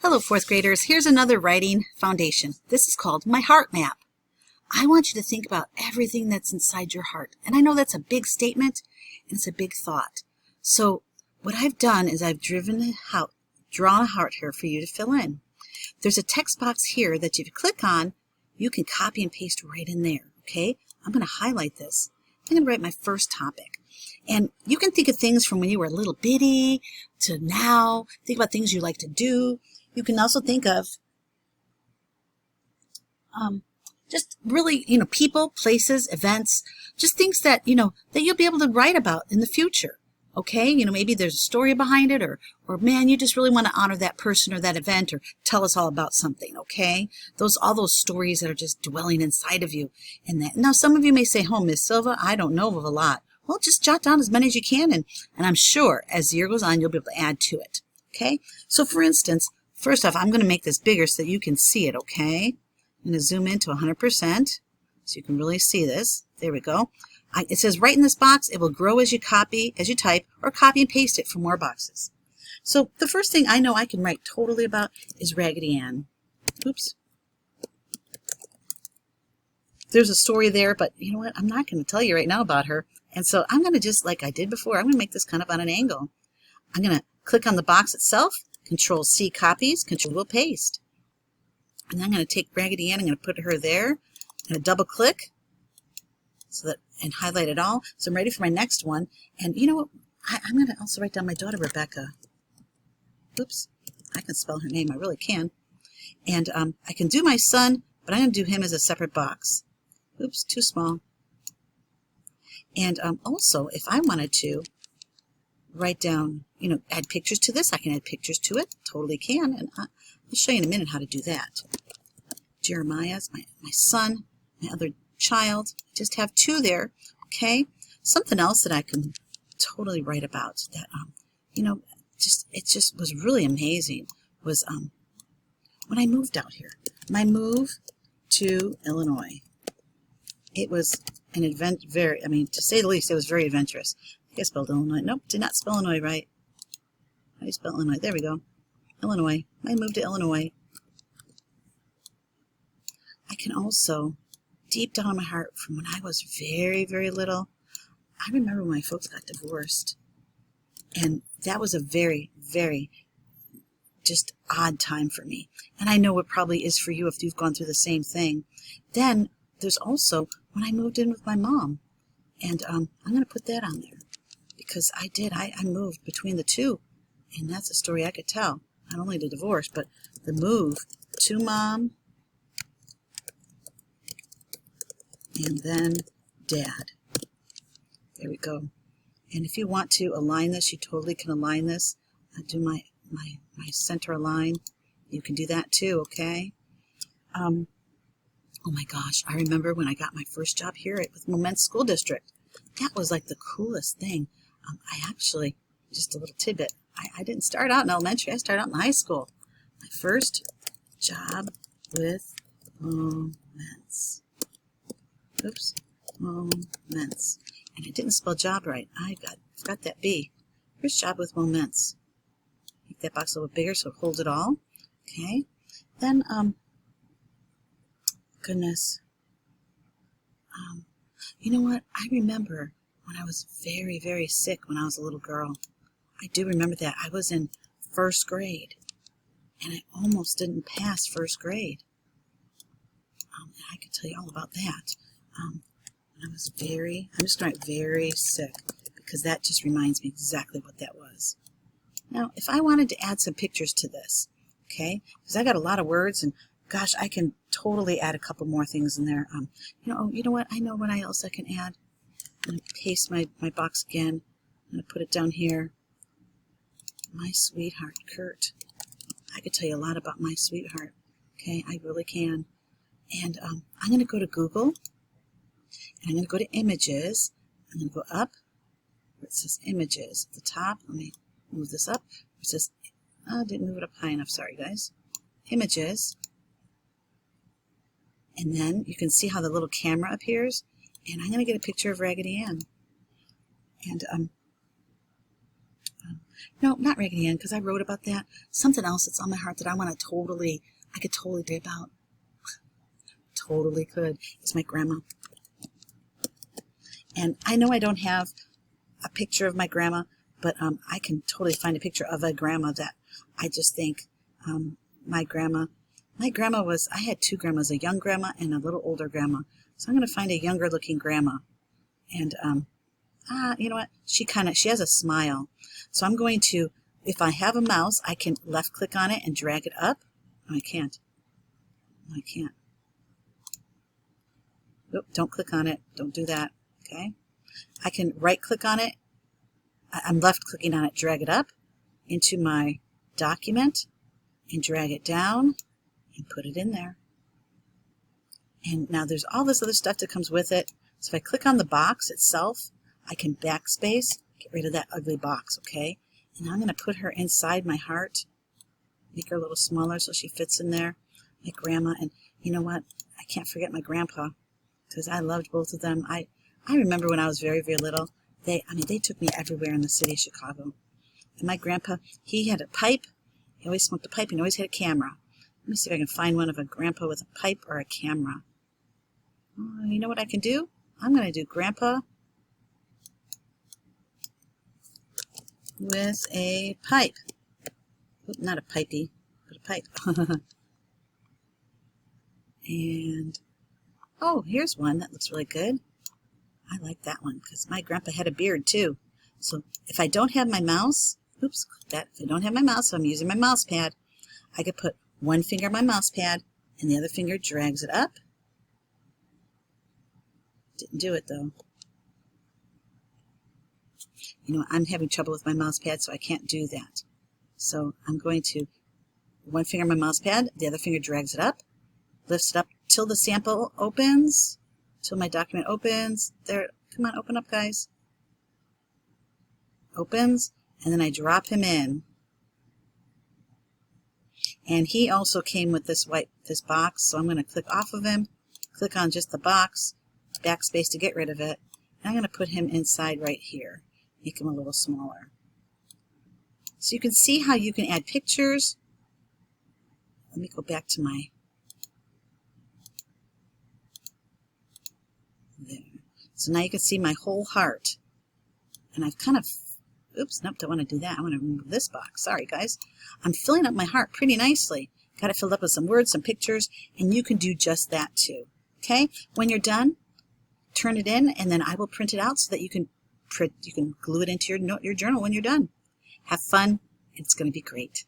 Hello, fourth graders. Here's another writing foundation. This is called My Heart Map. I want you to think about everything that's inside your heart. And I know that's a big statement and it's a big thought. So what I've done is I've drawn a heart here for you to fill in. There's a text box here that if you click on, you can copy and paste right in there. Okay? I'm going to highlight this. I'm going to write my first topic. And you can think of things from when you were a little bitty to now. Think about things you like to do. You can also think of just really, people, places, events, just things that, that you'll be able to write about in the future. Okay? Maybe there's a story behind it or man, you just really want to honor that person or that event or tell us all about something. Okay? All those stories that are just dwelling inside of you and that. Now, some of you may say, oh, Miss Silva, I don't know of a lot. Well, just jot down as many as you can. And I'm sure as the year goes on, you'll be able to add to it. Okay? So for instance, first off, I'm going to make this bigger so that you can see it, okay? I'm going to zoom in to 100% so you can really see this. There we go. It says right in this box, it will grow as you type, or copy and paste it for more boxes. So the first thing I know I can write totally about is Raggedy Ann. Oops. There's a story there, but you know what? I'm not going to tell you right now about her. And so I'm going to just, like I did before, I'm going to make this kind of on an angle. I'm going to click on the box itself, Control-C copies, Control-paste. And then I'm going to take Raggedy Ann, I'm going to put her there. I'm going to double click and highlight it all. So I'm ready for my next one. And you know what? I'm going to also write down my daughter, Rebecca. Oops. I can spell her name. I really can. And I can do my son, but I'm going to do him as a separate box. Oops, too small. And also, if I wanted to write down, add pictures to this, I can add pictures to it. Totally can. And I'll show you in a minute how to do that. Jeremiah's my son, my other child. I just have two there. Okay. Something else that I can totally write about that, it just was really amazing was when I moved out here. My move to Illinois. It was an to say the least, it was very adventurous. I think I spelled Illinois. Nope, did not spell Illinois right. How do you spell Illinois? There we go. Illinois. I moved to Illinois. I can also, deep down in my heart, from when I was very, very little, I remember when my folks got divorced. And that was a very, very just odd time for me. And I know it probably is for you if you've gone through the same thing. Then there's also when I moved in with my mom. And I'm going to put that on there because I did. I moved between the two. And that's a story I could tell. Not only the divorce, but the move to mom and then dad. There we go. And if you want to align this, you totally can align this. Do my center align. You can do that too, okay? Oh my gosh, I remember when I got my first job here with Moment School District. That was like the coolest thing. I actually, just a little tidbit, I didn't start out in elementary. I started out in high school. My first job with Moments. Oops, Moments. And I didn't spell job right. I forgot that B. First job with Moments. Make that box a little bigger so it holds it all. Okay. Then, goodness. You know what? I remember when I was very, very sick when I was a little girl. I do remember that. I was in first grade. And I almost didn't pass first grade. And I could tell you all about that. When I was I'm just going to write very sick because that just reminds me exactly what that was. Now, if I wanted to add some pictures to this, okay, because I got a lot of words and gosh, I can totally add a couple more things in there. You know what? I know what else I can add. I'm going to paste my box again. I'm going to put it down here. My sweetheart, Kurt. I could tell you a lot about my sweetheart. Okay, I really can. And I'm going to go to Google. And I'm going to go to Images. I'm going to go up where it says Images at the top. Let me move this up. It says, I didn't move it up high enough. Sorry, guys. Images. And then you can see how the little camera appears. And I'm going to get a picture of Raggedy Ann. And No, not Raggedy Ann, because I wrote about that. Something else that's on my heart that I could totally dip out. Totally could. It's my grandma. And I know I don't have a picture of my grandma, but I can totally find a picture of a grandma that I just think my grandma was, I had two grandmas, a young grandma and a little older grandma. So I'm going to find a younger looking grandma. And you know what? She has a smile. So I'm going to, if I have a mouse, I can left click on it and drag it up. No, I can't. No, I can't. Nope, don't click on it. Don't do that. Okay. I can right click on it. I'm left clicking on it, drag it up into my document and drag it down and put it in there. And now there's all this other stuff that comes with it. So if I click on the box itself, I can backspace, get rid of that ugly box, okay? And I'm going to put her inside my heart, make her a little smaller so she fits in there. My grandma, and you know what? I can't forget my grandpa, because I loved both of them. I remember when I was very, very little, they took me everywhere in the city of Chicago. And my grandpa, he had a pipe. He always smoked a pipe, and he always had a camera. Let me see if I can find one of a grandpa with a pipe or a camera. Oh, you know what I can do? I'm going to do grandpa with a pipe. Oop, not a pipey, but a pipe. And, oh, here's one that looks really good. I like that one because my grandpa had a beard too. So if I don't have my mouse, oops, if I don't have my mouse, so I'm using my mouse pad, I could put one finger on my mouse pad and the other finger drags it up. Didn't do it though. You know, I'm having trouble with my mouse pad, so I can't do that. So I'm going to, one finger on my mouse pad, the other finger drags it up, lifts it up till the sample opens, till my document opens. There, come on, open up, guys. Opens, and then I drop him in. And he also came with this box, so I'm going to click off of him, click on just the box, backspace to get rid of it, and I'm going to put him inside right here, make him a little smaller. So you can see how you can add pictures. Let me go back to my, there. So now you can see my whole heart. And I've kind of, oops, nope, don't want to do that. I want to remove this box. Sorry, guys. I'm filling up my heart pretty nicely. Got it filled up with some words, some pictures, and you can do just that too. Okay? When you're done, turn it in, and then I will print it out so that you can glue it into your journal when you're done. Have fun. It's going to be great.